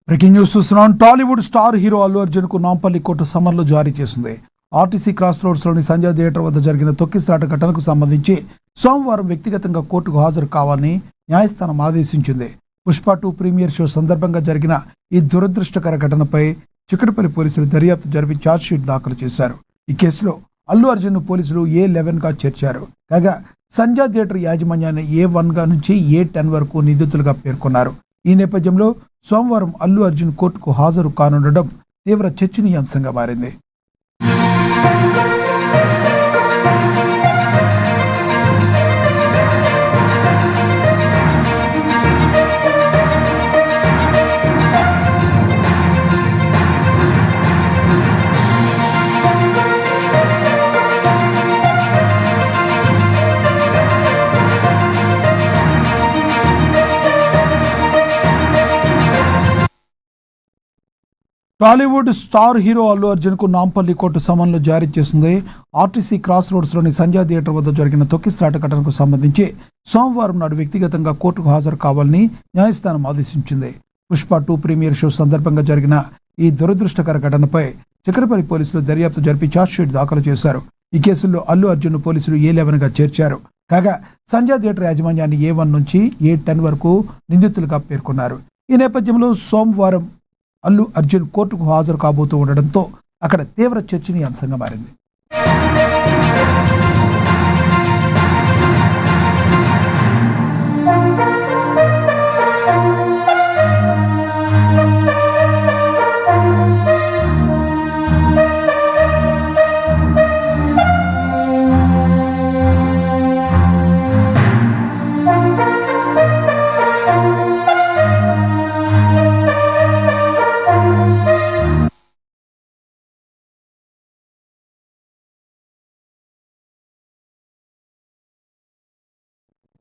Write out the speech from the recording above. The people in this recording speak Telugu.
బ్రేకింగ్ న్యూస్ చూస్తున్నాం. టాలీవుడ్ స్టార్ హీరో అల్లు అర్జున్ కు నాంపల్లి కోర్టు సమన్లు జారీ చేసింది. ఆర్టీసీ క్రాస్ రోడ్స్ లోని సంజయ్ థియేటర్ వద్ద జరిగిన తొక్కిసలాట ఘటనకు సంబంధించి సోమవారం వ్యక్తిగతంగా కోర్టుకు హాజరు కావాలని న్యాయస్థానం ఆదేశించింది. పుష్ప 2 ప్రీమియర్ షో సందర్భంగా జరిగిన ఈ దురదృష్టకర ఘటనపై చిక్కడపల్లి పోలీసులు దర్యాప్తు జరిపి ఛార్జ్షీట్ దాఖలు చేశారు. ఈ కేసులో అల్లు అర్జున్ పోలీసులు A11 గా చేర్చారు. కాగా సంజయ్ థియేటర్ యాజమాన్యాన్ని A1 గా నుంచి A10 వరకు నిందితులుగా పేర్కొన్నారు. ఈ నేపథ్యంలో సోమవారం అల్లు అర్జున్ కోర్టుకు హాజరు కానుండడం తీవ్ర చర్చనీయాంశంగా మారింది. టాలీవుడ్ స్టార్ హీరో అల్లు అర్జున్ కు నాంపల్లి కోర్టు సమన్లు జారీ చేసింది. ఆర్టీసీ క్రాస్ రోడ్స్ లోని సంజయ్ థియేటర్ వద్ద జరిగిన తొక్కిసలాట ఘటనకు సంబంధించి సోమవారం నాడు వ్యక్తిగతంగా కోర్టుకు హాజరు కావాలని న్యాయస్థానం ఆదేశించింది. పుష్ప 2 ప్రీమియర్ షో సందర్భంగా జరిగిన ఈ దురదృష్టకర ఘటనపై చిక్కడపల్లి పోలీసులు దర్యాప్తు జరిపి ఛార్జ్షీట్ దాఖలు చేశారు. ఈ కేసుల్లో అల్లు అర్జున్ పోలీసులు A11 గా చేర్చారు. కాగా సంజయ్ థియేటర్ యాజమాన్యాన్ని A1 నుంచి A10 వరకు నిందితులుగా పేర్కొన్నారు. ఈ నేపథ్యంలో సోమవారం అల్లు అర్జున్ కోర్టుకు హాజరు కాబోతూ ఉండడంతో అక్కడ తీవ్ర చర్చనీయాంశంగా మారింది.